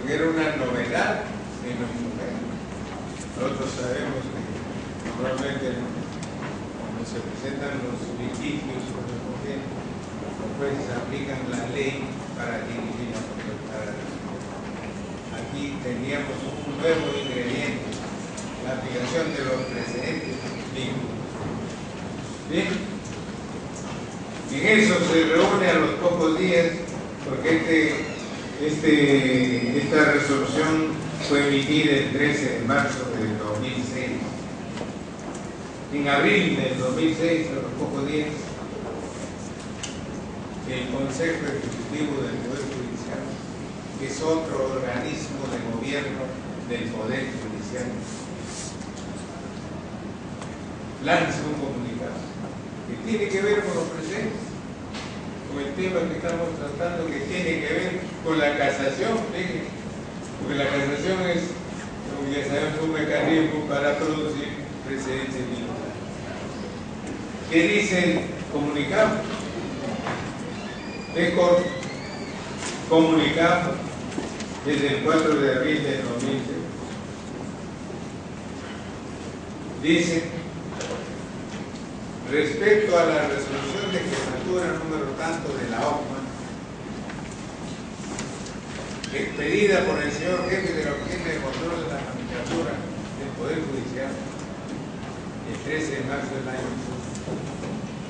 porque era una novedad en nuestro país. Nosotros sabemos que normalmente cuando se presentan los litigios correspondientes, los jueces aplican la ley para dirigir la potestad. Aquí teníamos un nuevo ingrediente, la aplicación de los precedentes vínculos. Bien, en eso se reúne a los pocos días, porque esta resolución fue emitida el 13 de marzo del 2006. En abril del 2006, a los pocos días, el Consejo Ejecutivo del Poder Judicial, que es otro organismo de gobierno del Poder Judicial, lanza un comunicado que tiene que ver con los presentes, con el tema que estamos tratando, que tiene que ver con la casación, fíjense, porque la casación es, como ya sabemos, un mecanismo para producir precedentes vinculantes. ¿Qué dice el comunicado? Es comunicado desde el 4 de abril del 2006. Dice: respecto a la resolución de jefatura número tanto de la OCMA, expedida por el señor jefe de la Oficina de Control de la Magistratura del Poder Judicial el 13 de marzo del año,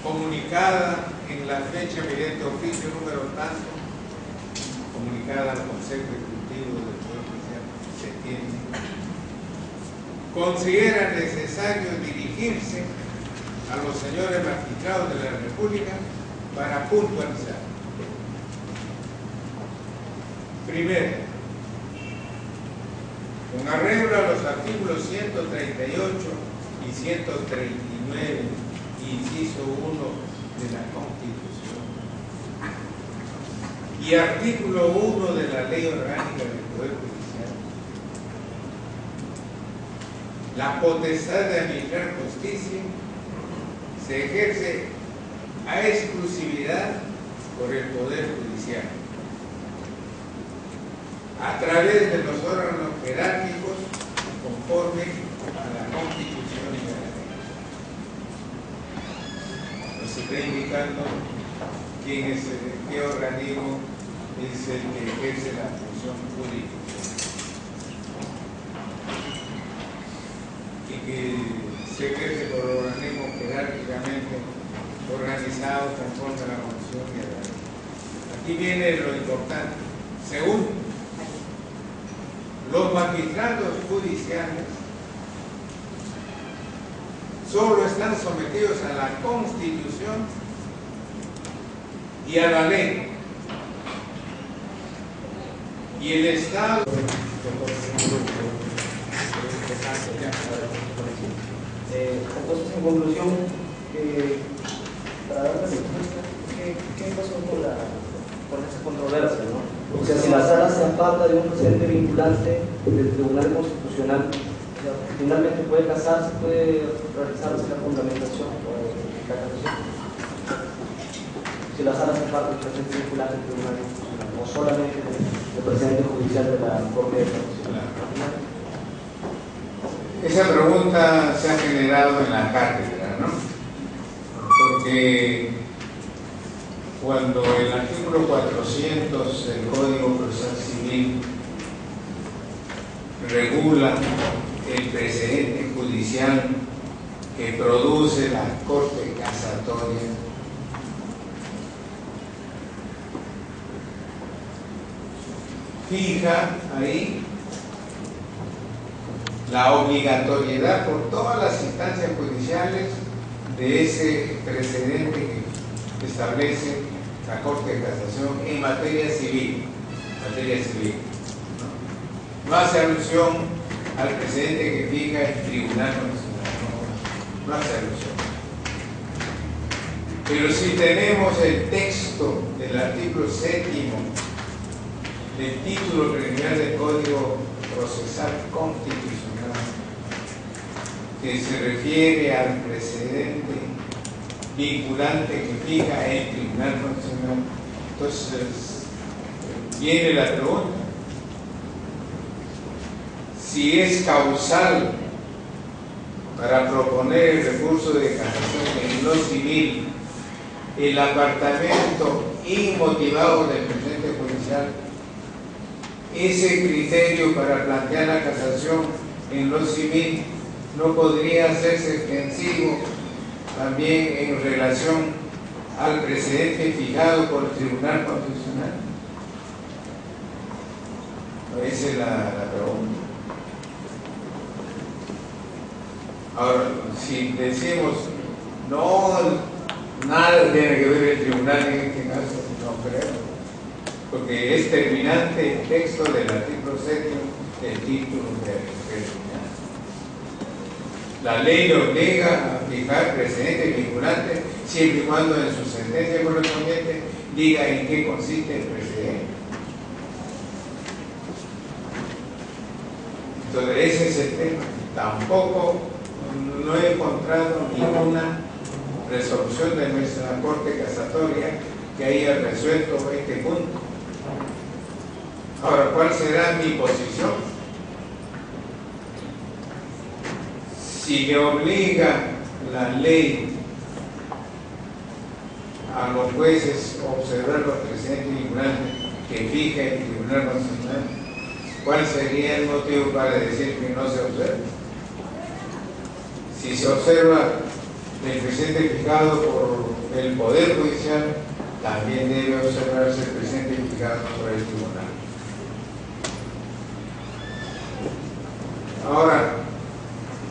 comunicada en la fecha mediante oficio número tanto, comunicada al Consejo Ejecutivo del Poder Judicial en septiembre, considera necesario dirigirse a los señores magistrados de la República para puntualizar. Primero, con arreglo a los artículos 138 y 139, inciso 1 de la Constitución, y artículo 1 de la Ley Orgánica del Poder Judicial, la potestad de administrar justicia se ejerce a exclusividad por el Poder Judicial, a través de los órganos jerárquicos conforme a la Constitución y a la ley. Nos está indicando quién es qué organismo es el que ejerce la función jurídica y que se ejerce por organismos jerárquicamente organizados conforme a la Constitución y a la ley. Aquí viene lo importante. Segundo, los magistrados judiciales solo están sometidos a la Constitución y a la ley. Y el Estado... Entonces, en conclusión, para dar la respuesta, ¿qué pasó con esa controversia, ¿no? O sea, si la sala se aparta de un precedente vinculante del Tribunal Constitucional, o sea, finalmente puede casarse, puede realizarse la fundamentación o la casación. Si la sala se aparta del precedente vinculante del Tribunal Constitucional, o solamente del precedente judicial de la Corte de Casación. Esa pregunta se ha generado en la cátedra, ¿no? Porque cuando el artículo 400 del Código Procesal Civil regula el precedente judicial que produce la Corte Casatoria, fija ahí la obligatoriedad por todas las instancias judiciales de ese precedente que establece la Corte de Casación en materia civil. No hace alusión al precedente que fija el Tribunal Constitucional, no hace alusión. Pero si tenemos el texto del artículo 7 del título preliminar del Código Procesal Constitucional, que se refiere al precedente vinculante que fija el Tribunal Constitucional, entonces viene la pregunta: si es causal para proponer el recurso de casación en lo civil el apartamiento inmotivado del presidente judicial, ese criterio para plantear la casación en lo civil no podría hacerse extensivo también en relación al precedente fijado por el Tribunal Constitucional. Esa es la pregunta. Ahora, si decimos no, nada tiene que ver el tribunal en este caso, no creo, porque es terminante el texto del artículo 7 del título del tribunal. La ley le obliga a fijar precedentes vinculantes siempre y cuando en su sentencia correspondiente diga en qué consiste el precedente. Entonces ese es el tema. Tampoco no he encontrado ninguna resolución de nuestra Corte Casatoria que haya resuelto este punto. Ahora, ¿cuál será mi posición? Si me obliga la ley a los jueces a observar los precedentes vinculantes que fija el Tribunal Constitucional, ¿cuál sería el motivo para decir que no se observa? Si se observa el precedente fijado por el Poder Judicial, también debe observarse el precedente fijado por el Tribunal. Ahora,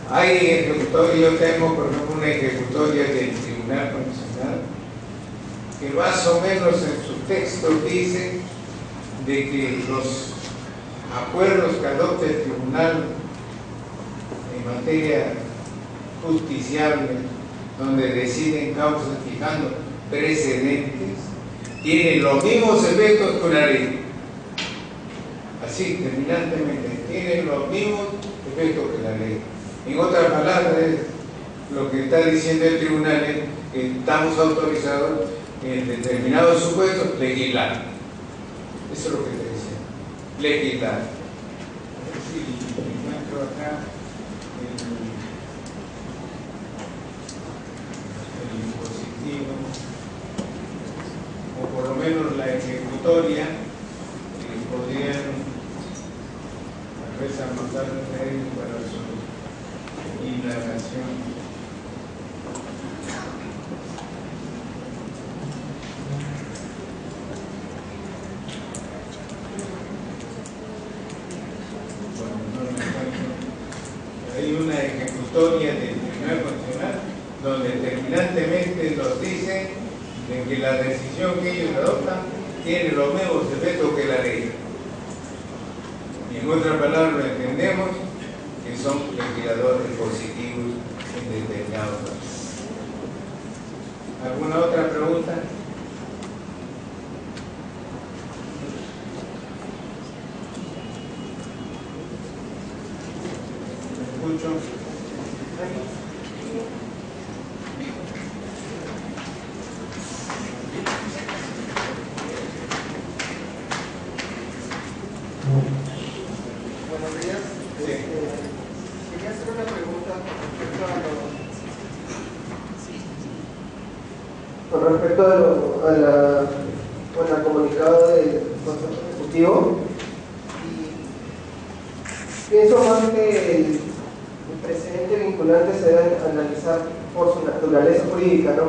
hay ejecutorias, yo tengo por ejemplo una ejecutoria del Tribunal Constitucional que más o menos en su texto dice de que los acuerdos que adopte el Tribunal en materia justiciable, donde deciden causas fijando precedentes, tienen los mismos efectos que una ley. Así, terminantemente, tienen los mismos efectos que la ley. En otras palabras, lo que está diciendo el tribunal es que estamos autorizados en determinados supuestos legislar. Eso es lo que está diciendo. Legislar. Sí, encuentro acá el dispositivo, o por lo menos la ejecutoria, que podrían a veces anotar para su indagación. Hay una ejecutoria del Tribunal Constitucional donde terminantemente nos dice de que la decisión que ellos adoptan tiene los mismos efectos que la ley. Y en otras palabras lo entendemos que son legisladores positivos en determinados casos. ¿Alguna otra pregunta? Escucho. Buenos días. Quería hacer una pregunta con respecto al comunicado del Consejo Ejecutivo. Y pienso más que el precedente vinculante se debe analizar por su naturaleza jurídica, ¿no?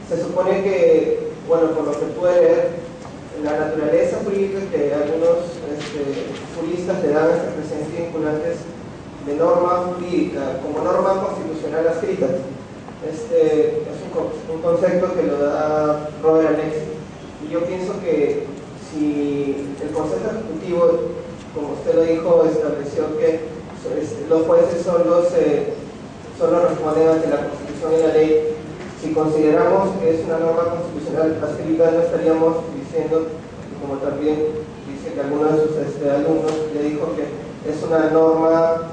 Se supone que, bueno, por lo que pude leer, la naturaleza jurídica que algunos juristas le dan a este precedente vinculantes de norma jurídica, como norma constitucional escrita. Es un concepto que lo da Robert Alexis. Y yo pienso que si el Consejo Ejecutivo, como usted lo dijo, estableció que los jueces son los responden ante la Constitución y la ley, si consideramos que es una norma constitucional escrita, no estaríamos diciendo, como también dice que algunos de sus alumnos le dijo que es una norma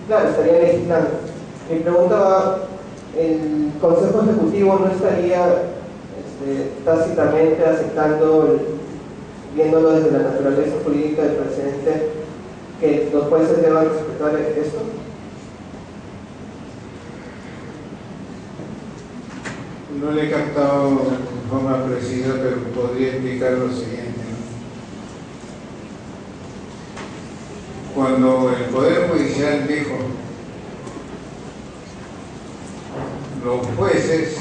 claro, estaría legislando. Mi pregunta va, ¿el Consejo Ejecutivo no estaría tácitamente aceptando, viéndolo desde la naturaleza jurídica del precedente, que los jueces deban respetar esto. No le he captado de forma precisa, pero podría explicar lo siguiente, ¿no? Cuando el Poder Judicial dijo los jueces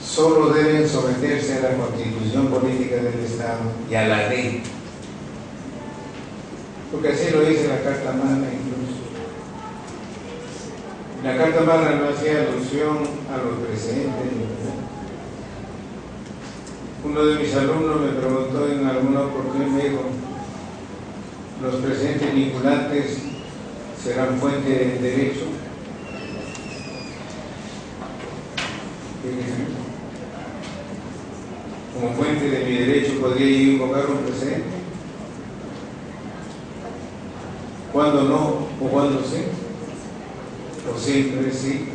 solo deben someterse a la Constitución Política del Estado y a la ley, porque así lo dice la Carta Magna incluso. La Carta Magna no hacía alusión a los precedentes. Uno de mis alumnos me preguntó en alguna oportunidad, me dijo, ¿los precedentes vinculantes serán fuente de derecho? Como fuente de mi derecho podría yo invocar un precedente. ¿Cuándo no o cuándo sí? ¿O siempre sí?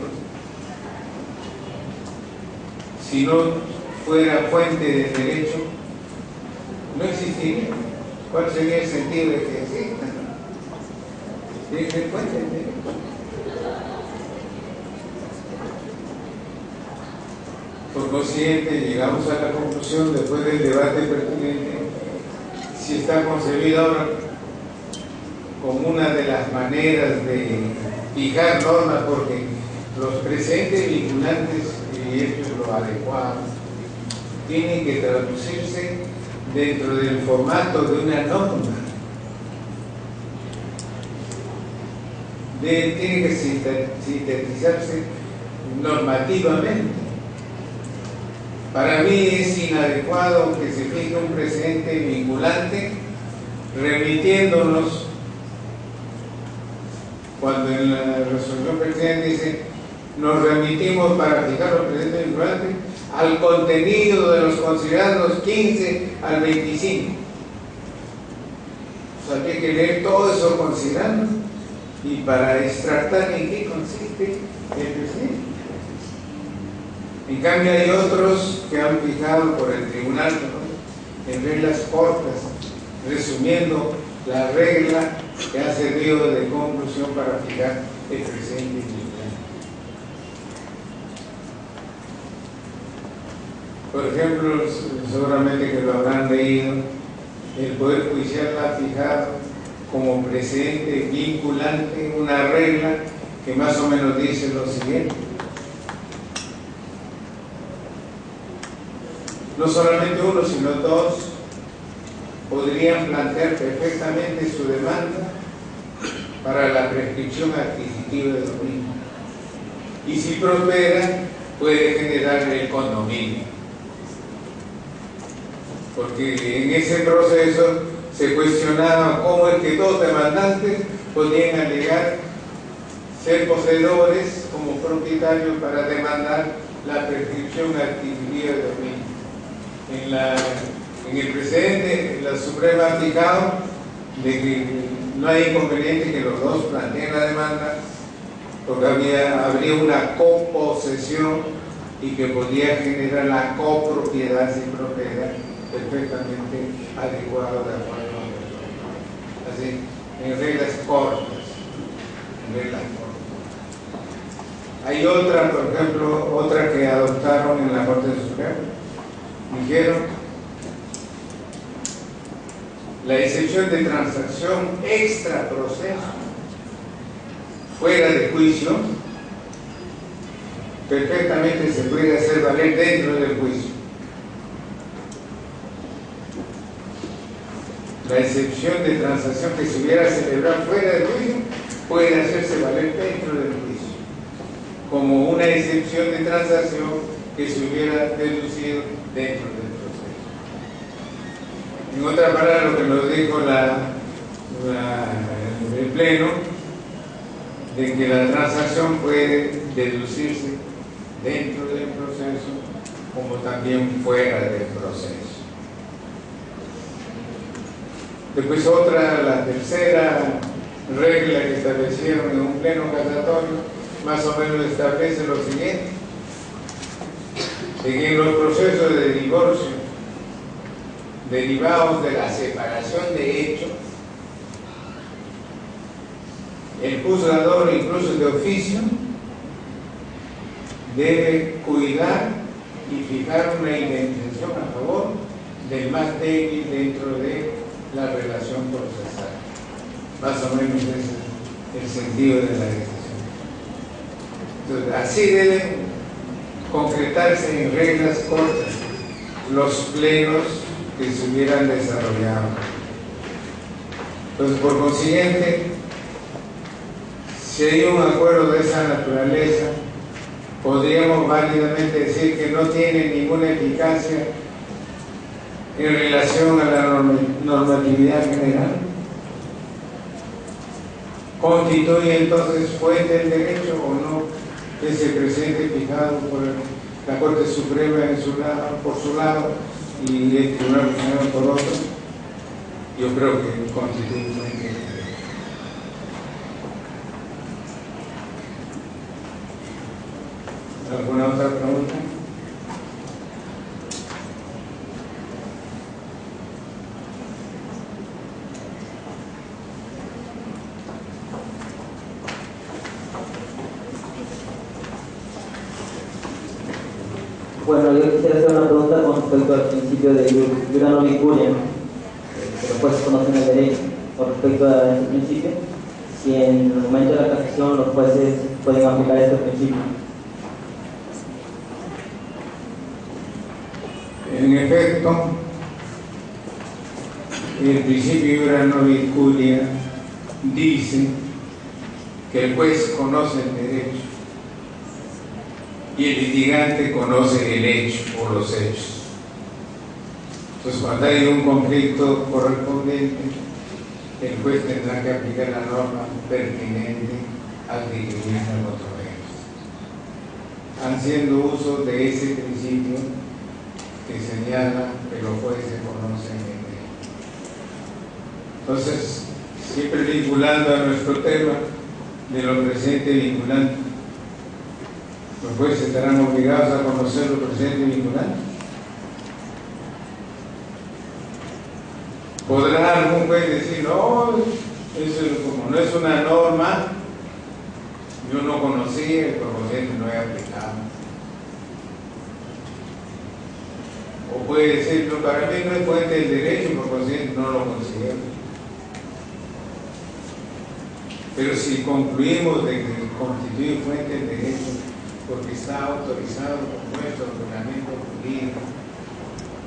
Si no fuera fuente de derecho, no existiría. ¿Cuál sería el sentido de que exista? Tiene que ser fuente de derecho. Por consiguiente, llegamos a la conclusión, después del debate pertinente, si está concebida ahora como una de las maneras de fijar normas, porque los precedentes vinculantes, y esto es lo adecuado, tienen que traducirse dentro del formato de una norma. Tiene que sintetizarse normativamente. Para mí es inadecuado que se fije un precedente vinculante remitiéndonos, cuando en la resolución presidente dice nos remitimos para fijar los precedentes vinculantes al contenido de los considerados 15 al 25. O sea, que hay que leer todo eso considerando y para extractar en qué consiste el precedente. En cambio hay otros que han fijado por el tribunal, ¿no?, en reglas cortas, resumiendo la regla que ha servido de conclusión para fijar el precedente vinculante. Por ejemplo, seguramente que lo habrán leído, el Poder Judicial ha fijado como precedente vinculante una regla que más o menos dice lo siguiente: no solamente uno, sino dos podrían plantear perfectamente su demanda para la prescripción adquisitiva de dominio. Y si prospera, puede generar el condominio. Porque en ese proceso se cuestionaba cómo es que dos demandantes podían alegar ser poseedores como propietarios para demandar la prescripción adquisitiva de dominio. En el precedente, la Suprema ha fijado de que no hay inconveniente que los dos planteen la demanda, porque habría una coposesión y que podría generar la copropiedad si proceda perfectamente adecuado de acuerdo a así, en reglas cortas. Hay otra, por ejemplo, otra que adoptaron en la Corte Suprema. Dijeron la excepción de transacción extra proceso fuera de juicio perfectamente se puede hacer valer dentro del juicio. La excepción de transacción que se hubiera celebrado fuera del juicio puede hacerse valer dentro del juicio, como una excepción de transacción que se hubiera deducido dentro del proceso. En otras palabras, lo que nos dijo el Pleno, de que la transacción puede deducirse dentro del proceso como también fuera del proceso. Después la tercera regla que establecieron en un pleno casatorio, más o menos establece lo siguiente: de que en los procesos de divorcio derivados de la separación de hecho, El juzgador, incluso de oficio, debe cuidar y fijar una indemnización a favor del más débil dentro de la relación procesal. Más o menos ese es el sentido de la decisión. Entonces, así deben concretarse en reglas cortas los plenos que se hubieran desarrollado. Entonces, por consiguiente, si hay un acuerdo de esa naturaleza, podríamos válidamente decir que no tiene ninguna eficacia en relación a la normatividad general. ¿Constituye entonces fuente del derecho o no ese precedente fijado por la Corte Suprema por su lado y el Tribunal Constitucional por otro? Yo creo que constituye fuente del derecho. ¿Alguna otra pregunta? Bueno, yo quisiera hacer una pregunta con respecto al principio de Iura non incuria, que los jueces conocen el derecho. Con respecto a ese principio, si en el momento de la casación los jueces pueden aplicar este principio. En efecto, el principio Iura non incuria dice que el juez conoce el derecho y el litigante conoce el hecho o los hechos. Entonces, cuando hay un conflicto correspondiente, el juez tendrá que aplicar la norma pertinente al discriminar al otro menos, haciendo uso de ese principio que señala que los jueces conocen el derecho. Entonces, siempre vinculando a nuestro tema de lo presente vinculante, los jueces estarán obligados a conocer lo presente vinculante. ¿Podrá algún juez decir, no, eso como no es una norma, yo no conocía, el procedente no he aplicado? O puede decir, no, para mí no es fuente del derecho, por consiguiente no lo considero. Pero si concluimos de que constituye fuente del derecho porque está autorizado por nuestro ordenamiento jurídico,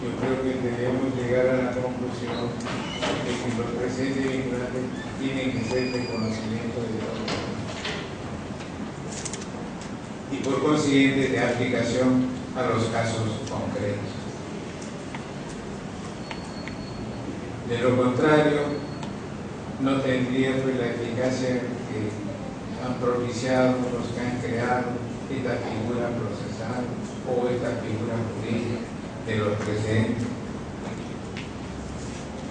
yo creo que debemos llegar a la conclusión de que los presentes vinculantes tienen que ser de conocimiento de todos y por consiguiente de aplicación a los casos concretos. De lo contrario, no tendría pues la eficacia que han propiciado los que han creado esta figura procesal o esta figura jurídica de los precedentes.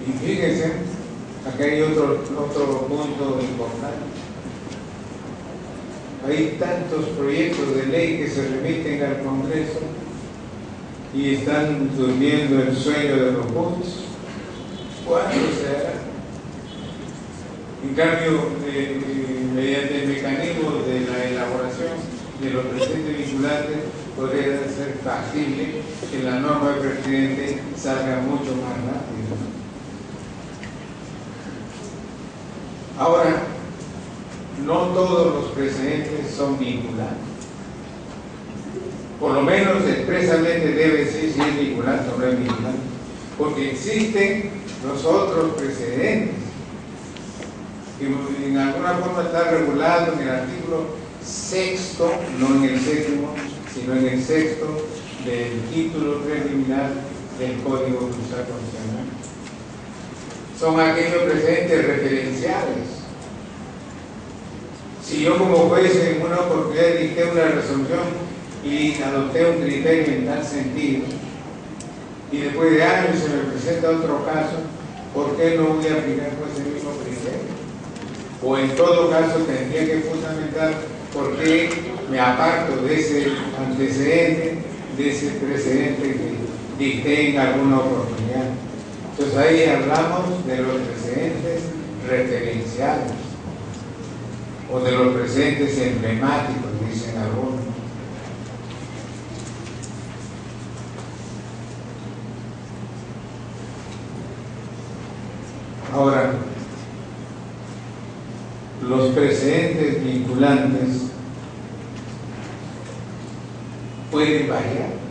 Y fíjense, acá hay otro punto importante. Hay tantos proyectos de ley que se remiten al Congreso y están durmiendo el sueño de los justos. ¿Cuándo se hará? En cambio, mediante el mecanismo de la elaboración de los presentes vinculantes, podría ser factible que la norma del presidente salga mucho más rápido. Ahora, no todos los precedentes son vinculantes. Por lo menos expresamente debe decir si es vinculante o no es vinculante, porque existen los otros precedentes que en alguna forma está regulado en el artículo 6, no en el 7º, sino en el 6º del título preliminar del Código Procesal Constitucional. Son aquellos precedentes referenciales. Si yo como juez en una oportunidad dicté una resolución y adopté un criterio en tal sentido, y después de años se me presenta otro caso, ¿por qué no voy a aplicar pues el mismo criterio? O en todo caso tendría que fundamentar por qué me aparto de ese antecedente, de ese precedente que dicté en alguna oportunidad. Entonces ahí hablamos de los precedentes referenciales. o de los presentes emblemáticos, dicen algunos. Ahora, los precedentes vinculantes pueden variar.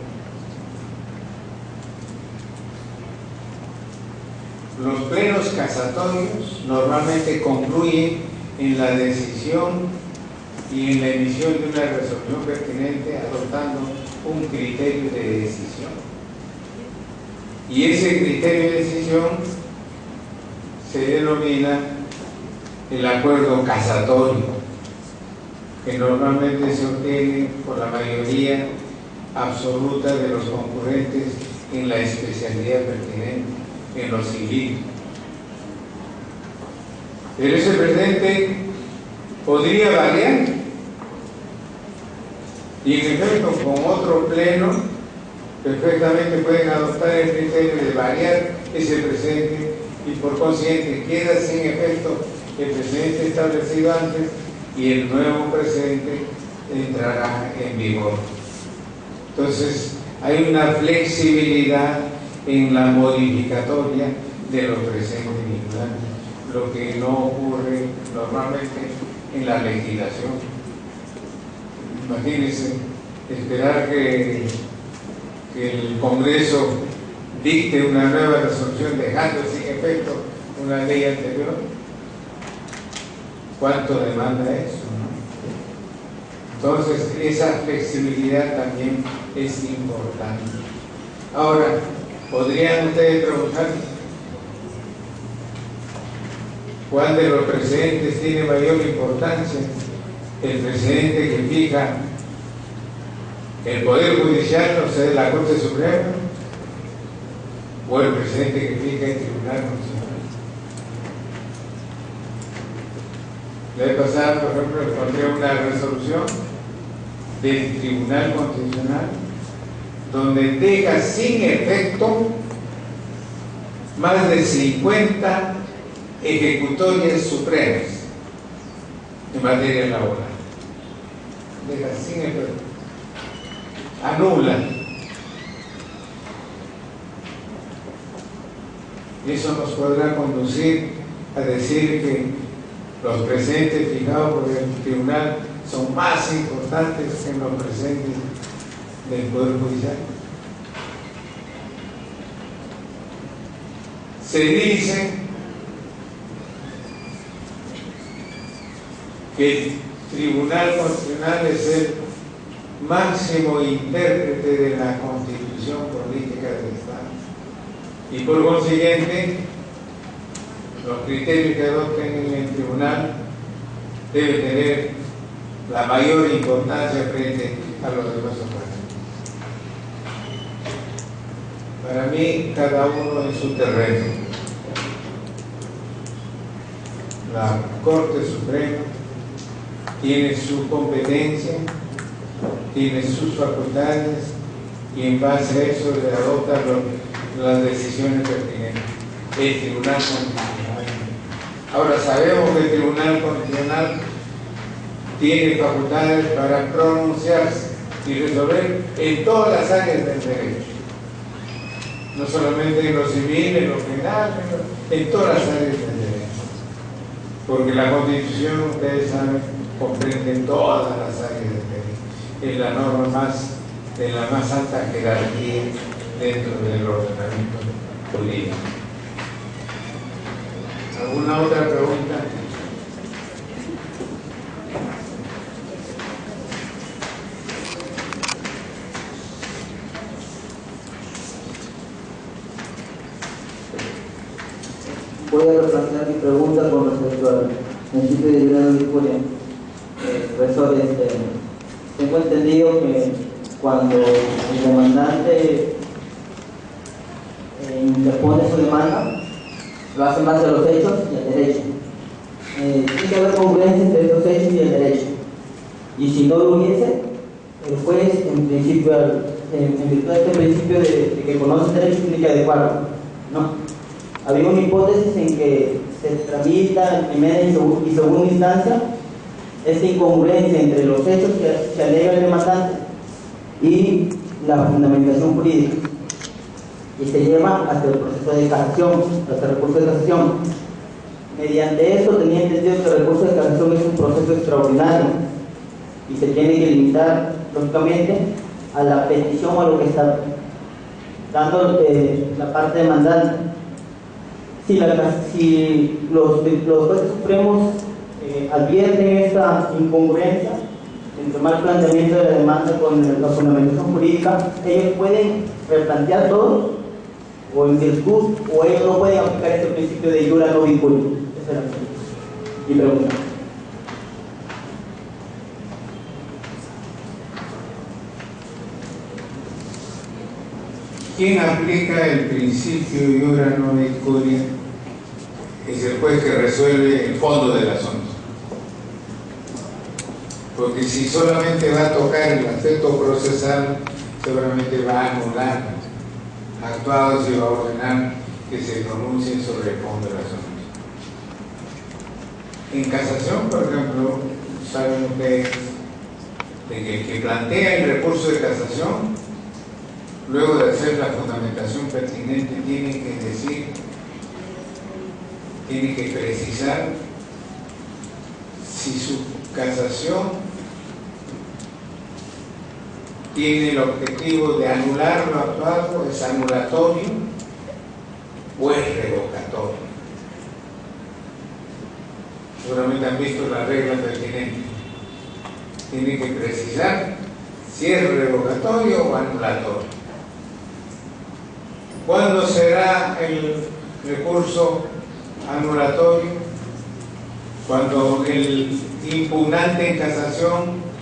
Los plenos casatorios normalmente concluyen en la decisión y en la emisión de una resolución pertinente adoptando un criterio de decisión. Y ese criterio de decisión se denomina el acuerdo casatorio, que normalmente se obtiene por la mayoría absoluta de los concurrentes en la especialidad pertinente, en lo civil. Pero ese precedente podría variar, y en efecto con otro pleno perfectamente pueden adoptar el criterio de variar ese precedente, y por consiguiente queda sin efecto el precedente establecido antes y el nuevo precedente entrará en vigor. Entonces hay una flexibilidad en la modificatoria de los precedentes vinculantes, lo que no ocurre normalmente en la legislación. Imagínense esperar que el Congreso dicte una nueva resolución dejando sin efecto una ley anterior. ¿Cuánto demanda eso, no? Entonces esa flexibilidad también es importante. Ahora, podrían ustedes preguntar ¿cuál de los precedentes tiene mayor importancia? ¿El precedente que fija el Poder Judicial, o sea, la Corte Suprema, o el precedente que fija el Tribunal Constitucional? La vez pasada, por ejemplo, encontré una resolución del Tribunal Constitucional donde deja sin efecto más de 50 ejecutorias supremas en materia laboral. Deja sin efecto, anula. Y eso nos podrá conducir a decir que los precedentes fijados por el tribunal son más importantes que los precedentes del Poder Judicial. Se dice que el Tribunal Constitucional es el máximo intérprete de la Constitución política del Estado, y por consiguiente los criterios que adopten en el tribunal deben tener la mayor importancia frente a los demás órganos. Para mí, cada uno en su terreno. La Corte Suprema tiene su competencia, tiene sus facultades, y en base a eso le adopta las decisiones pertinentes. El Tribunal Constitucional. Ahora sabemos que el Tribunal Constitucional tiene facultades para pronunciarse y resolver en todas las áreas del derecho, no solamente en lo civil, en lo penal, en todas las áreas del derecho, porque la Constitución, ustedes saben, comprende todas las áreas del derecho, es la norma de la más alta jerarquía dentro del ordenamiento jurídico. ¿Alguna otra pregunta? Voy a replantear mi pregunta con respecto al principio de libre discusión. Profesor, tengo entendido que cuando el demandante interpone su demanda, lo hace en base a los hechos y al derecho. Tiene que haber congruencia entre estos hechos y el derecho. Y si no lo hubiese, el juez, en virtud de este principio de que conoce el derecho, tiene que adecuarlo, ¿no? Había una hipótesis en que se tramita en primera y segunda instancia esta incongruencia entre los hechos que se alega el demandante y la fundamentación jurídica, y se lleva hasta el proceso de casación, hasta el recurso de casación. Mediante esto tenía entendido que el recurso de casación es un proceso extraordinario y se tiene que limitar lógicamente a la petición o a lo que está dando la parte demandante. Si los jueces supremos advierten esta incongruencia entre el mal planteamiento de la demanda con la fundamentación jurídica, ellos pueden replantear todo, o en virtud, o ellos no pueden aplicar este principio de iura no vinculo. Esa era mi pregunta. ¿Quién aplica el principio iura no vinculo? Es el juez que resuelve el fondo del asunto. Porque si solamente va a tocar el aspecto procesal, seguramente va a anular actuados y va a ordenar que se pronuncien sobre el fondo del asunto. En casación, por ejemplo, saben ustedes de que el que plantea el recurso de casación, luego de hacer la fundamentación pertinente, tiene que decir, tiene que precisar si su casación tiene el objetivo de anular lo actuado, es anulatorio o es revocatorio. Seguramente han visto la regla pertinente. Tiene que precisar si es revocatorio o anulatorio. ¿Cuándo será el recurso anulatorio? Cuando el impugnante en casación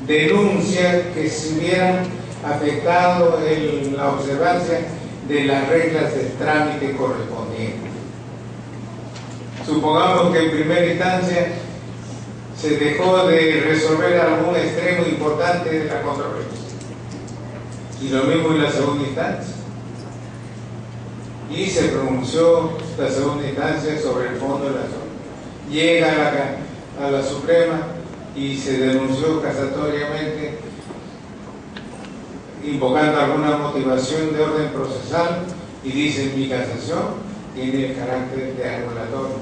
denuncia que se hubieran afectado la observancia de las reglas del trámite correspondiente. Supongamos que en primera instancia se dejó de resolver algún extremo importante de la controversia, y lo mismo en la segunda instancia, y se pronunció la segunda instancia sobre el fondo de la zona. Llega a la Suprema y se denunció casatoriamente, invocando alguna motivación de orden procesal, y dice: mi casación tiene el carácter de anulatorio,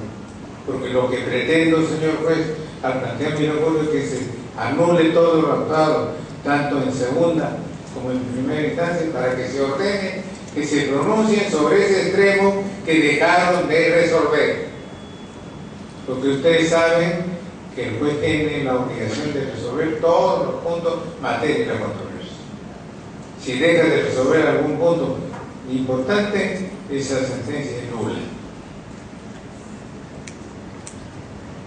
porque lo que pretendo, señor juez, al plantear mi recurso es que se anule todo lo actuado, tanto en segunda como en primera instancia, para que se ordene que se pronuncien sobre ese extremo que dejaron de resolver. Porque ustedes saben que el juez tiene la obligación de resolver todos los puntos materia de la controversia. Si deja de resolver algún punto importante, esa sentencia es nula.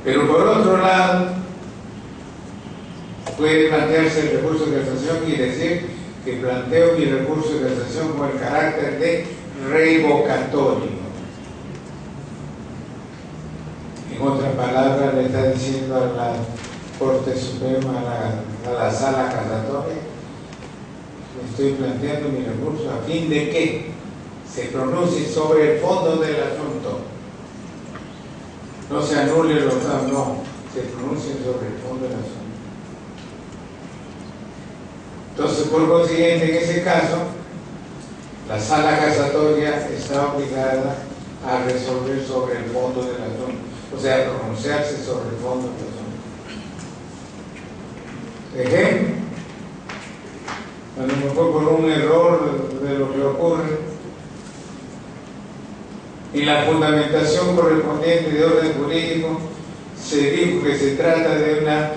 Pero por otro lado, puede plantearse el recurso de casación y decir que planteo mi recurso de casación con el carácter de revocatorio. En otras palabras, le está diciendo a la Corte Suprema, a la Sala Casatoria: estoy planteando mi recurso a fin de que se pronuncie sobre el fondo del asunto. No se anule lo que no, se pronuncie sobre el fondo del asunto. Entonces, por consiguiente, en ese caso, la Sala Casatoria está obligada a resolver sobre el fondo del asunto, o sea, a pronunciarse sobre el fondo del asunto. Ejemplo, a lo mejor por un error de lo que ocurre en la fundamentación correspondiente de orden jurídico, se dijo que se trata de una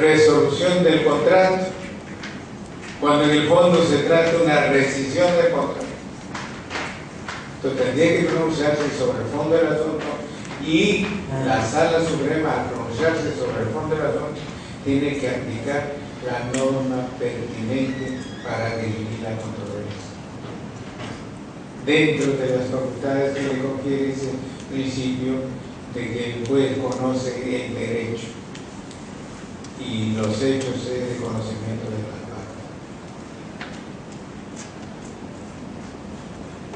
resolución del contrato, cuando en el fondo se trata de una rescisión del contrato. Entonces tendría que pronunciarse sobre el fondo del asunto, y la Sala Suprema, al pronunciarse sobre el fondo del asunto, tiene que aplicar la norma pertinente para dirimir la controversia, dentro de las facultades que le confiere ese principio de que el juez conoce el derecho y los hechos es de conocimiento de las partes.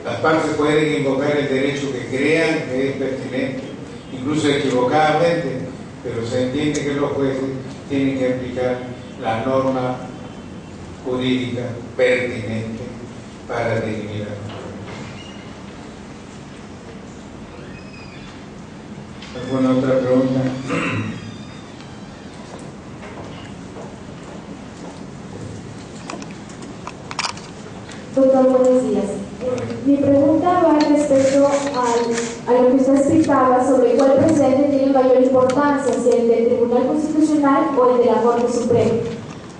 Las partes pueden invocar el derecho que crean que es pertinente, incluso equivocadamente, pero se entiende que los jueces tienen que aplicar la norma jurídica pertinente para dirimir la norma. ¿Alguna otra pregunta? Doctor, buenos días. Mi pregunta va respecto a lo que usted explicaba sobre cuál precedente tiene mayor importancia, si el del Tribunal Constitucional o el de la Corte Suprema.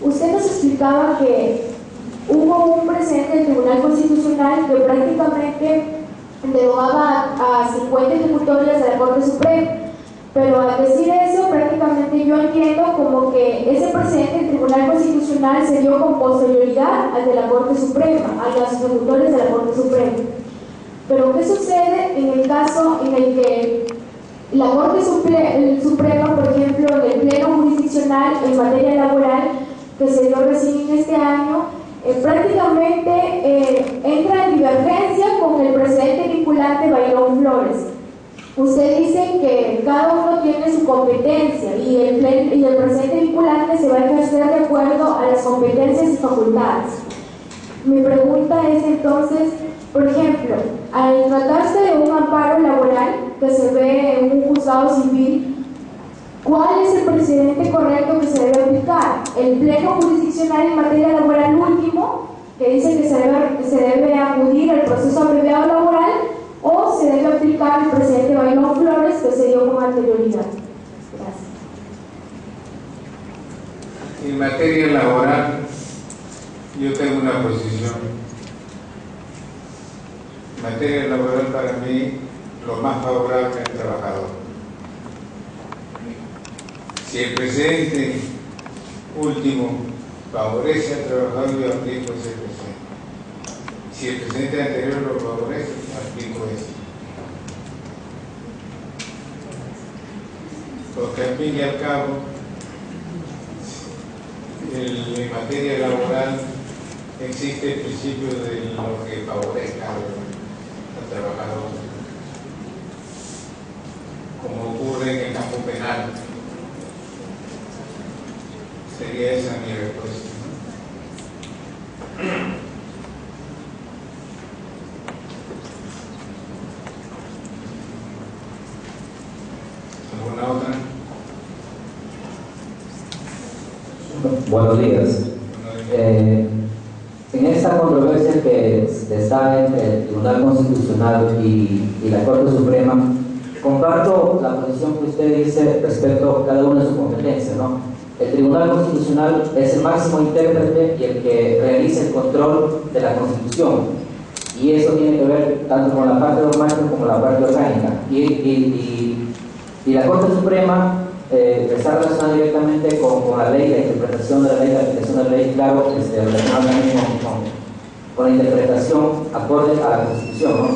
Usted nos explicaba que hubo un precedente del Tribunal Constitucional que prácticamente derogaba a 50 ejecutorias de la Corte Suprema. Pero al decir eso, prácticamente yo entiendo como que ese precedente del Tribunal Constitucional se dio con posterioridad al de la Corte Suprema, a los ejecutores de la Corte Suprema. Pero ¿qué sucede en el caso en el que la Corte Suprema, por ejemplo, en el Pleno Jurisdiccional en materia laboral, que se dio recién en este año, prácticamente entra en divergencia con el precedente vinculante Bailón Flores? Usted dice que cada uno tiene su competencia y el precedente vinculante se va a ejercer de acuerdo a las competencias y facultades. Mi pregunta es entonces, por ejemplo, al tratarse de un amparo laboral que se ve en un juzgado civil, ¿cuál es el precedente correcto que se debe aplicar? ¿El Pleno Jurisdiccional en materia laboral último, que dice que se debe acudir al proceso abreviado laboral, o se debe aplicar el precedente Bailón Flores que se dio con anterioridad? Gracias. En materia laboral, yo tengo una posición. En materia laboral, para mí, lo más favorable al trabajador. Si el precedente último favorece al trabajador, yo aplico ese precedente. Si el precedente anterior lo favorece, aplico ese. Porque al fin y al cabo, en materia laboral existe el principio de lo que favorezca al trabajador, como ocurre en el campo penal. Sería esa mi respuesta. ¿Alguna otra? Buenos días. En esta controversia que está entre el Tribunal Constitucional y la Corte Suprema, comparto la posición que usted dice respecto a cada una de sus competencias, ¿no? El Tribunal Constitucional es el máximo intérprete y el que realiza el control de la Constitución, y eso tiene que ver tanto con la parte dogmática como la parte orgánica, y la Corte Suprema está relacionada directamente con la ley, la interpretación de la ley, la aplicación de la ley, claro, relacionada también con la interpretación acorde a la Constitución, ¿no?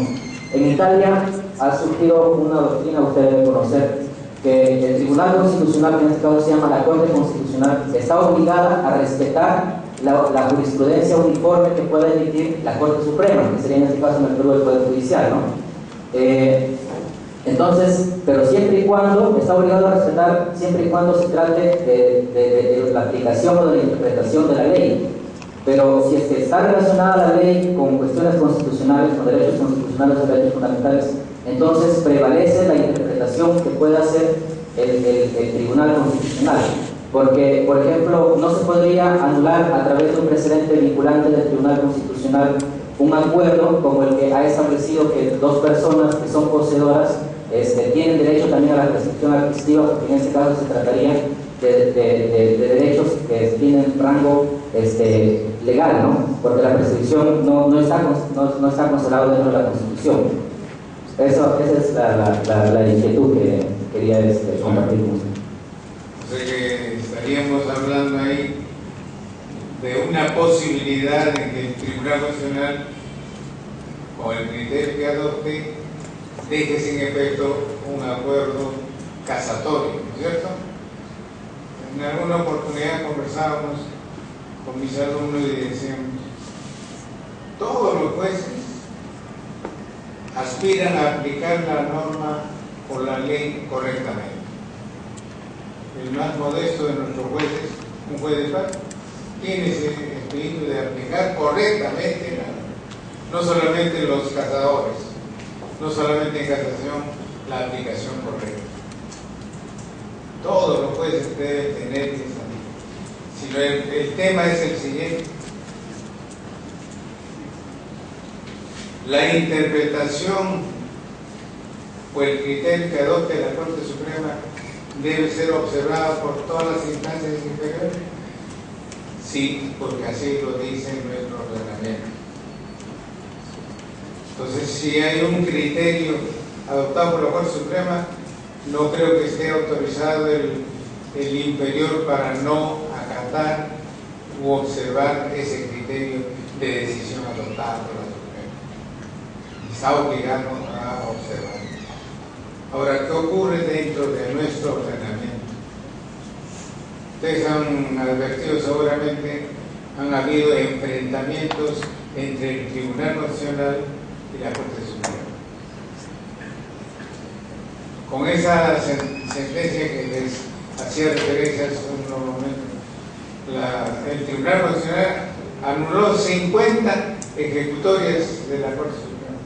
En Italia ha surgido una doctrina, usted debe conocer, que el Tribunal Constitucional, que en este caso se llama la Corte Constitucional, está obligada a respetar la jurisprudencia uniforme que pueda emitir la Corte Suprema, que sería en este caso en el Perú el Poder Judicial, ¿no? Entonces, pero siempre y cuando, está obligado a respetar, siempre y cuando se trate de la aplicación o de la interpretación de la ley. Pero si es que está relacionada la ley con cuestiones constitucionales, con derechos constitucionales o derechos fundamentales, entonces prevalece la interpretación que pueda hacer el Tribunal Constitucional. Porque, por ejemplo, no se podría anular a través de un precedente vinculante del Tribunal Constitucional un acuerdo como el que ha establecido que dos personas que son poseedoras tienen derecho también a la prescripción adquisitiva, porque en este caso se trataría de derechos que tienen rango legal, ¿no? Porque la prescripción no está considerado dentro de la Constitución. Esa es la inquietud que quería compartir con usted. O sea que estaríamos hablando ahí de una posibilidad de que el Tribunal Constitucional, con el criterio que adopte, deje sin efecto un acuerdo casatorio, ¿no es cierto? En alguna oportunidad conversábamos con mis alumnos y decíamos, todos los jueces aspiran a aplicar la norma o la ley correctamente. el más modesto de nuestros jueces, un juez de paz, tiene ese espíritu de aplicar correctamente la ley. No solamente los cazadores, no solamente en casación, la aplicación correcta. Todos los jueces deben tener esa ley. Si no, el tema es el siguiente: la interpretación o el criterio que adopte la Corte Suprema debe ser observado por todas las instancias inferiores. Sí, porque así lo dice nuestro ordenamiento. Entonces, si hay un criterio adoptado por la Corte Suprema, no creo que esté autorizado el inferior para no acatar u observar ese criterio de decisión adoptada por la Suprema. Está obligado a observar. Ahora, ¿qué ocurre dentro de nuestro ordenamiento? Ustedes han advertido seguramente, han habido enfrentamientos entre el Tribunal Constitucional y la Corte Suprema. Con esa sentencia que les hacía referencia hace un momento, el Tribunal Constitucional anuló 50 ejecutorias de la Corte Suprema,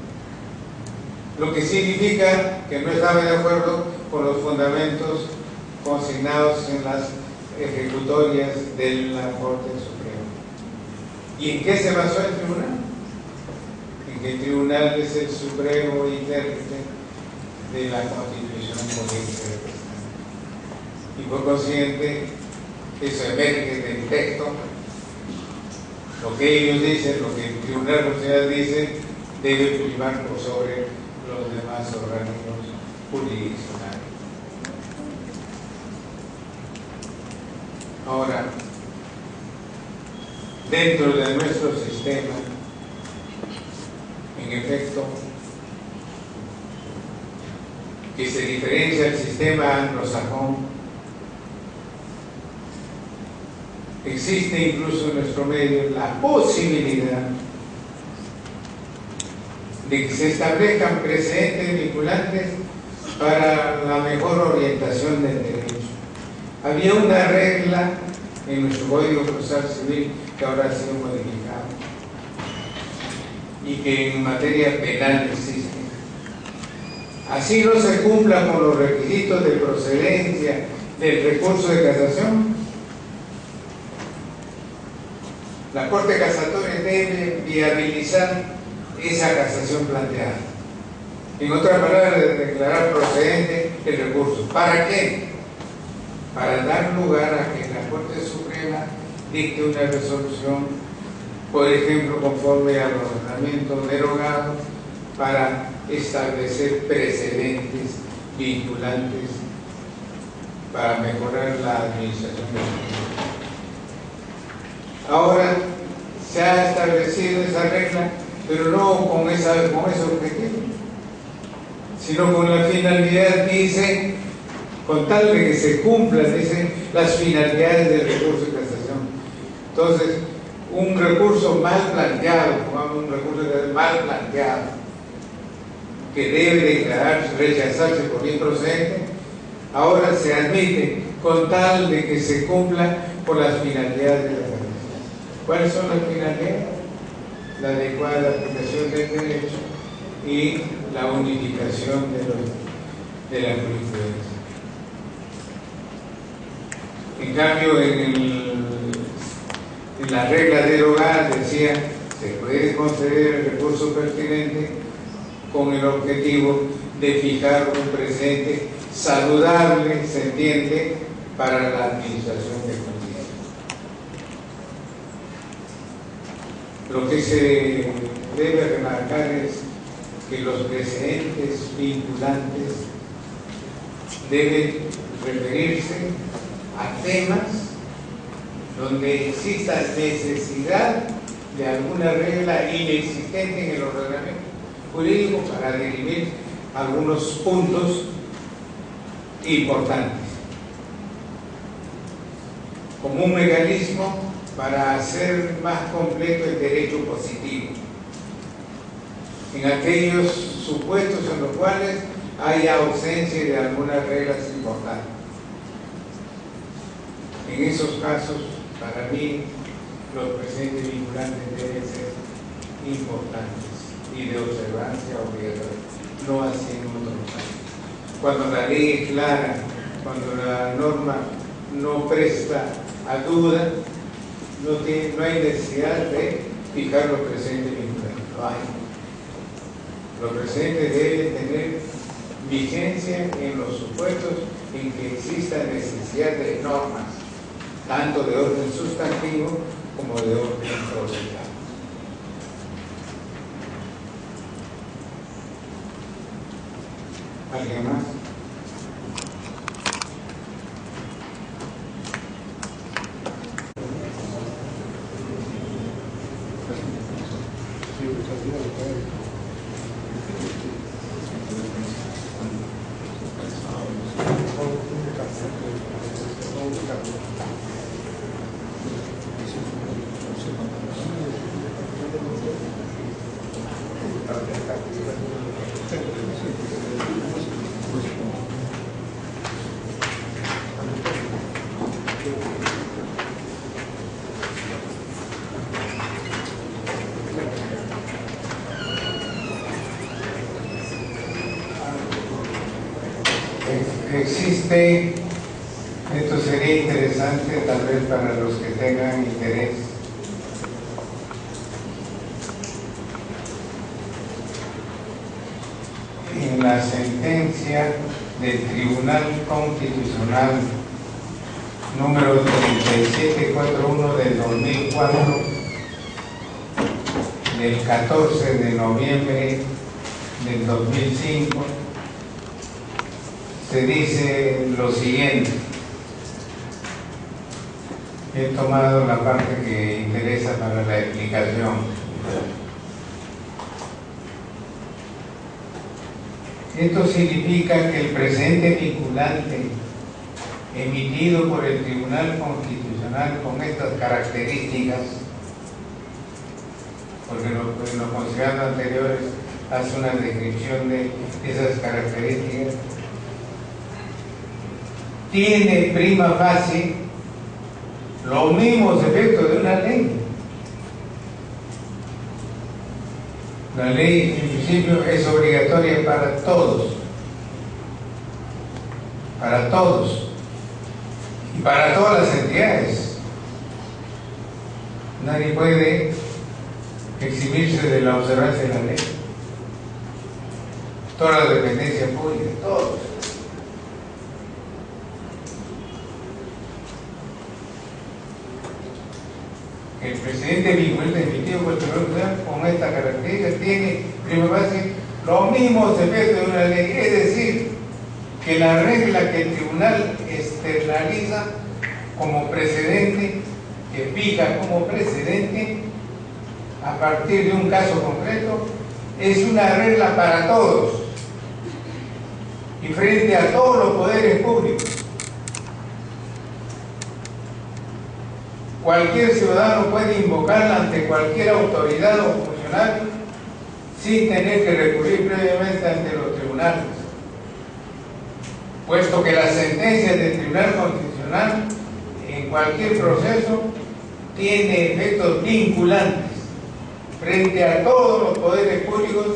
lo que significa que no estaba de acuerdo con los fundamentos consignados en las ejecutorias de la Corte Suprema. ¿Y en qué se basó el tribunal? En que el tribunal es el supremo intérprete de la Constitución política del Estado. Y por consiguiente, eso emerge del texto. Lo que ellos dicen, lo que el Tribunal Constitucional dice, debe primar por sobre los demás organismos jurisdiccionales. Ahora, dentro de nuestro sistema, en efecto, que se diferencia del sistema anglosajón, existe incluso en nuestro medio la posibilidad de que se establezcan precedentes vinculantes para la mejor orientación del derecho. Había una regla en nuestro Código Procesal Civil que ahora ha sido modificado y que en materia penal existe. Así no se cumpla con los requisitos de procedencia del recurso de casación, la Corte Casatoria debe viabilizar esa casación planteada. En otras palabras, declarar procedente el recurso. ¿Para qué? Para dar lugar a que la Corte Suprema dicte una resolución, por ejemplo, conforme al ordenamiento derogado, para establecer precedentes vinculantes para mejorar la administración del justicia. Ahora se ha establecido esa regla, pero no con ese objetivo, sino con la finalidad, dice, con tal de que se cumplan, dicen, las finalidades del recurso de casación. Entonces, un recurso mal planteado, pongamos un recurso mal planteado, que debe declararse, rechazarse por improcedente, ahora se admite con tal de que se cumpla con las finalidades de la casación. ¿Cuáles son las finalidades? La adecuada aplicación del derecho y la unificación de la jurisprudencia. En cambio, en la regla derogada decía, se puede conceder el recurso pertinente con el objetivo de fijar un precedente saludable, se entiende, para la administración de justicia. Lo que se debe remarcar es que los precedentes vinculantes deben referirse a temas donde exista necesidad de alguna regla inexistente en el ordenamiento jurídico para dirimir algunos puntos importantes, como un mecanismo para hacer más completo el derecho positivo en aquellos supuestos en los cuales haya ausencia de algunas reglas importantes. En esos casos, para mí, los presentes vinculantes deben ser importantes y de observancia obligatoria, no así en otros casos. Cuando la ley es clara, cuando la norma no presta a duda, no hay necesidad de fijar los presentes vinculantes. No hay. Los presentes deben tener vigencia en los supuestos en que exista necesidad de normas, tanto de orden sustantivo como de orden procesal. ¿Alguien más? Existe, esto sería interesante tal vez para los que tengan interés, en la sentencia del Tribunal Constitucional número 3741 del 2004, del 14 de noviembre del 2005, se dice lo siguiente. He tomado la parte que interesa para la explicación. Esto significa que el presente vinculante emitido por el Tribunal Constitucional con estas características, porque en los considerados anteriores hace una descripción de esas características, tiene prima facie los mismos efectos de una ley. La ley, en principio, es obligatoria para todos, y para todas las entidades. Nadie puede eximirse de la observancia de la ley. Todas las dependencias públicas, todos. El presidente vinculante emitido por el Tribunal con esta característica tiene, prima facie, los mismos efectos de una ley, es decir, que la regla que el tribunal externaliza como precedente, que fija como precedente a partir de un caso concreto, es una regla para todos y frente a todos los poderes públicos. Cualquier ciudadano puede invocarla ante cualquier autoridad o funcionario sin tener que recurrir previamente ante los tribunales, puesto que las sentencias del Tribunal Constitucional en cualquier proceso tiene efectos vinculantes frente a todos los poderes públicos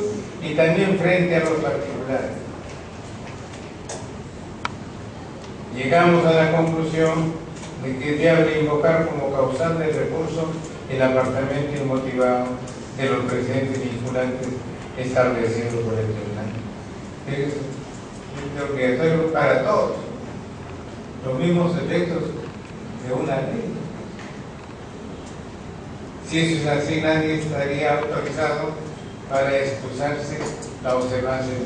y también frente a los particulares. Llegamos a la conclusión de que es viable invocar como causante del recurso el apartamiento inmotivado de los presentes vinculantes establecidos por el tribunal. Es obligatorio para todos, los mismos efectos de una ley. Si eso es así, nadie estaría autorizado para excusarse la observancia de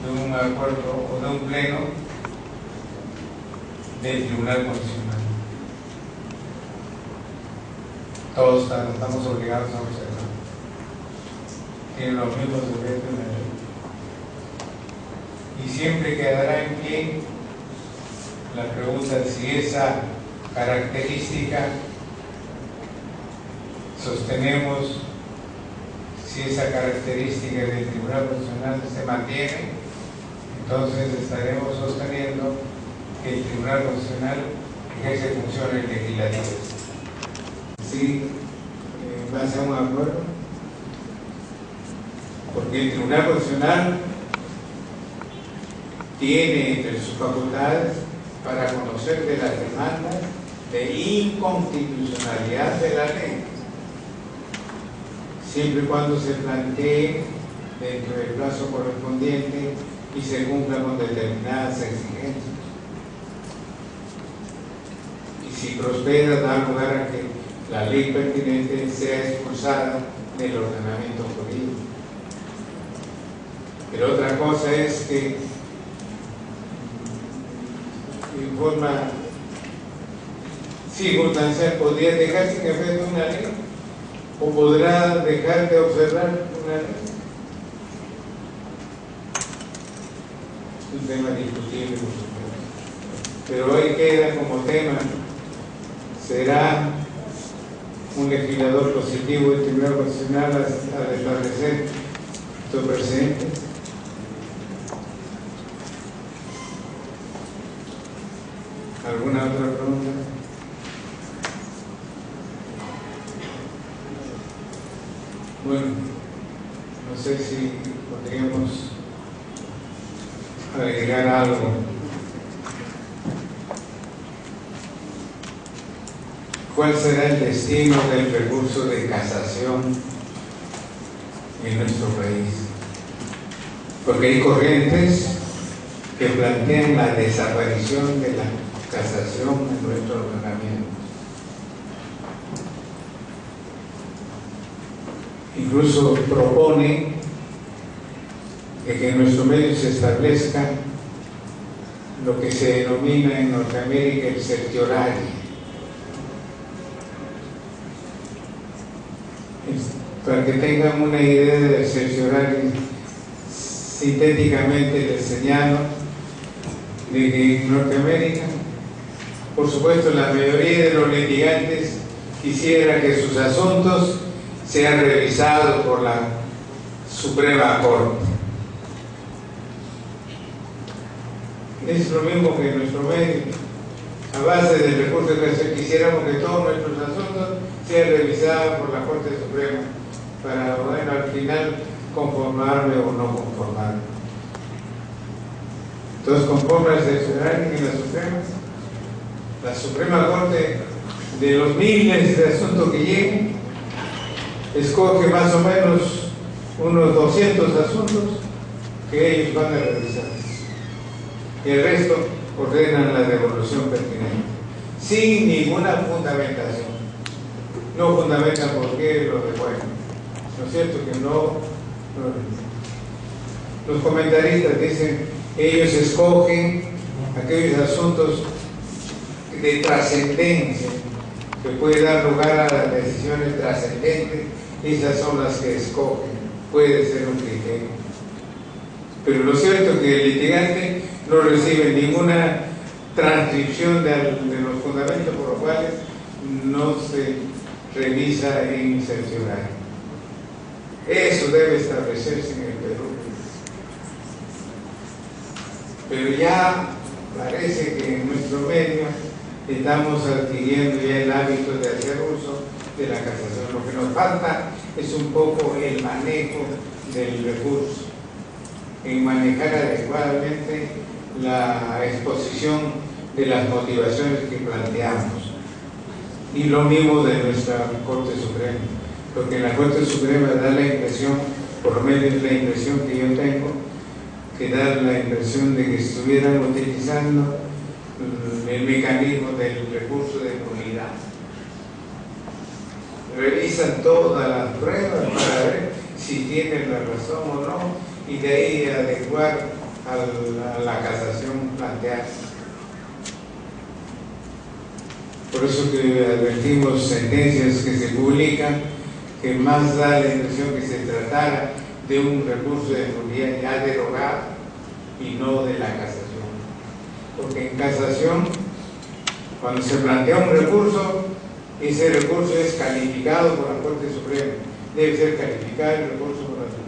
un acuerdo o de un pleno del Tribunal Constitucional. Todos estamos obligados a observar. Tienen los mismos efectos en la ley. Y siempre quedará en pie la pregunta de si esa característica sostenemos, si esa característica del Tribunal Constitucional se mantiene, entonces estaremos sosteniendo que el Tribunal Constitucional ejerce funciones legislativas. ¿Sí? ¿Vas a un acuerdo? Porque el Tribunal Constitucional tiene entre sus facultades para conocer de las demandas de inconstitucionalidad de la ley, siempre y cuando se plantee dentro del plazo correspondiente y se cumpla con determinadas exigencias. Y si prospera, da lugar a que la ley pertinente sea expulsada del ordenamiento jurídico. Pero otra cosa es que en forma circunstancial podría dejar sin efecto una ley o podrá dejar de observar una ley. Es un tema discutible, por supuesto. Pero hoy queda como tema: ¿será un legislador positivo el Tribunal Constitucional al establecer estos precedentes? ¿Alguna otra pregunta? Bueno, no sé si podríamos agregar algo. ¿Cuál será el destino del recurso de casación en nuestro país? Porque hay corrientes que plantean la desaparición de la casación en nuestro ordenamiento. Incluso propone que en nuestro medio se establezca lo que se denomina en Norteamérica el certiorari. Para que tengan una idea del certiorari, sintéticamente les señalo de que en Norteamérica, por supuesto, la mayoría de los litigantes quisiera que sus asuntos sean revisados por la Suprema Corte. Es lo mismo que en nuestro medio. A base del recurso de casación quisiéramos que todos nuestros asuntos sean revisados por la Corte Suprema para, bueno, al final conformarme o no conformarme. Entonces, conforme al certiorari y la Suprema Corte, de los miles de asuntos que lleguen, escoge más o menos unos 200 asuntos que ellos van a revisar. Y el resto ordenan la devolución pertinente, sin ninguna fundamentación. No fundamentan por qué lo devuelven. ¿No es cierto? Que no. Los comentaristas dicen, ellos escogen aquellos asuntos de trascendencia, que puede dar lugar a las decisiones trascendentes, esas son las que escogen. Puede ser un criterio. Pero lo cierto es que el litigante no recibe ninguna transcripción de los fundamentos por los cuales no se revisa en certiorari. Eso debe establecerse en el Perú. Pero ya parece que en nuestro medio estamos adquiriendo ya el hábito de hacer uso de la casación. Lo que nos falta es un poco el manejo del recurso, en manejar adecuadamente la exposición de las motivaciones que planteamos. Y lo mismo de nuestra Corte Suprema, porque en la Corte Suprema da la impresión, por lo menos la impresión que yo tengo, que da la impresión de que estuvieran utilizando el mecanismo del recurso de nulidad. Revisan todas las pruebas para ver si tienen la razón o no, y de ahí adecuar a la casación planteada. Por eso que advertimos sentencias que se publican, que más da la impresión que se tratara de un recurso de nulidad ya derogado y no de la casación. Porque en casación, cuando se plantea un recurso, ese recurso es calificado por la Corte Suprema. Debe ser calificado el recurso por la Suprema.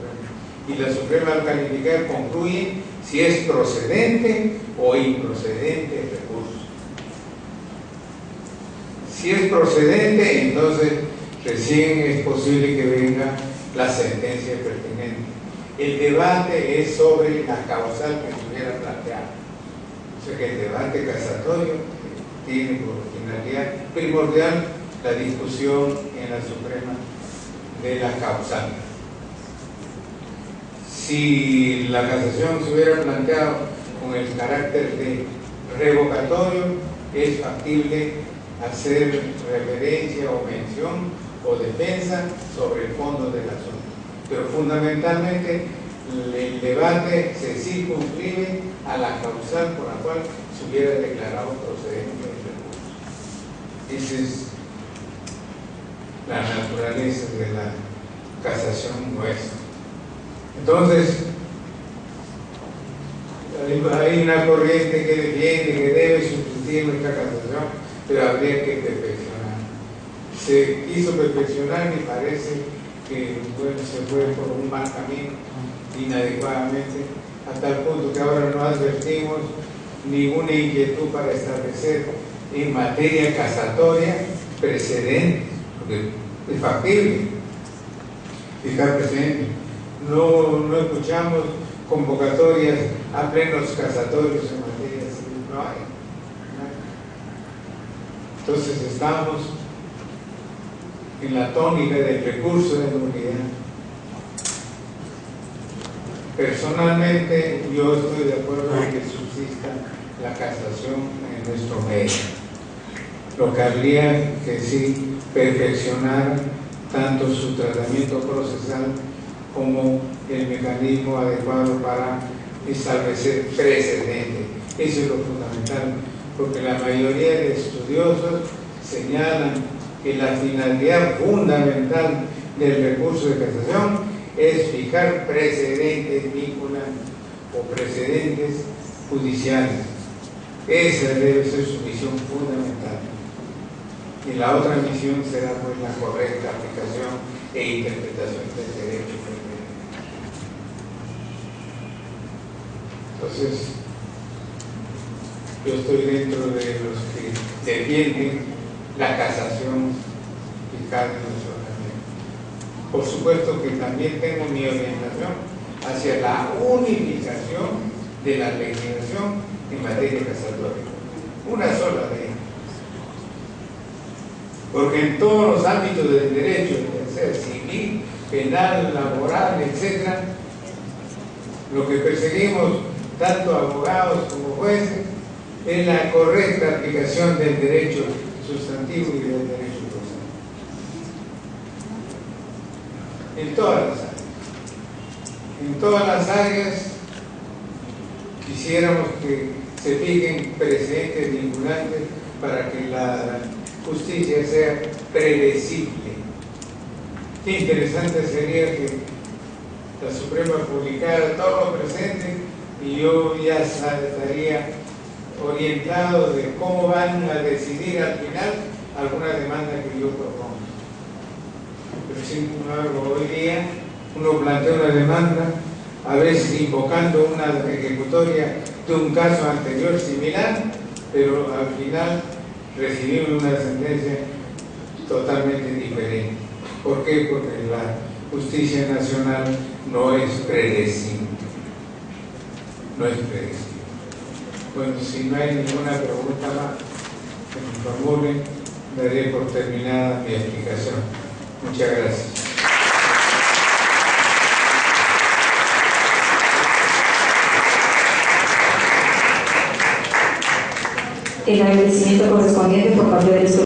Y la Suprema, al calificar, concluye si es procedente o improcedente el recurso. Si es procedente, entonces recién es posible que venga la sentencia pertinente. El debate es sobre la causal que se hubiera planteado. O sea que el debate casatorio tiene por finalidad primordial la discusión en la Suprema de la causal. Si la casación se hubiera planteado con el carácter de revocatorio, es factible hacer referencia o mención o defensa sobre el fondo del asunto. Pero fundamentalmente el debate se circunscribe a la causal por la cual se hubiera declarado procedente el recurso. Esa es la naturaleza de la casación nuestra. Entonces, hay una corriente que defiende que debe sustituir nuestra casación, pero habría que perfeccionar. Se quiso perfeccionar y parece que se fue por un mal camino, inadecuadamente, a tal punto que ahora no advertimos ninguna inquietud para establecer en materia casatoria precedentes, porque es factible fijar precedentes. No escuchamos convocatorias a plenos casatorios en materia civil, no hay. Entonces estamos en la tónica del recurso de nulidad. Personalmente, yo estoy de acuerdo en que subsista la casación en nuestro medio. Lo que habría que sí perfeccionar tanto su tratamiento procesal como el mecanismo adecuado para establecer precedentes. Eso es lo fundamental, porque la mayoría de estudiosos señalan que la finalidad fundamental del recurso de casación es fijar precedentes vinculantes o precedentes judiciales. Esa debe ser su misión fundamental. Y la otra misión será pues la correcta aplicación e interpretación del derecho. Entonces, yo estoy dentro de los que defienden la casación fiscal de nuestro organismo. Por supuesto que también tengo mi orientación hacia la unificación de la legislación en materia casatoria. Una sola ley. Porque en todos los ámbitos del derecho, sea civil, penal, laboral, etc., lo que perseguimos, tanto abogados como jueces, es la correcta aplicación del derecho sustantivo y del derecho procesal. En todas las áreas. En todas las áreas quisiéramos que se fijen precedentes vinculantes para que la justicia sea predecible. Qué interesante sería que la Suprema publicara todo lo presente y yo ya estaría orientado de cómo van a decidir al final alguna demanda que yo propongo. Pero sin embargo, hoy día uno plantea una demanda, a veces invocando una ejecutoria de un caso anterior similar, pero al final recibimos una sentencia totalmente diferente. ¿Por qué? Porque la justicia nacional no es predecible. No es predecible. Bueno, si no hay ninguna pregunta más que me formulen, daré por terminada mi explicación. Muchas gracias. El agradecimiento correspondiente por parte del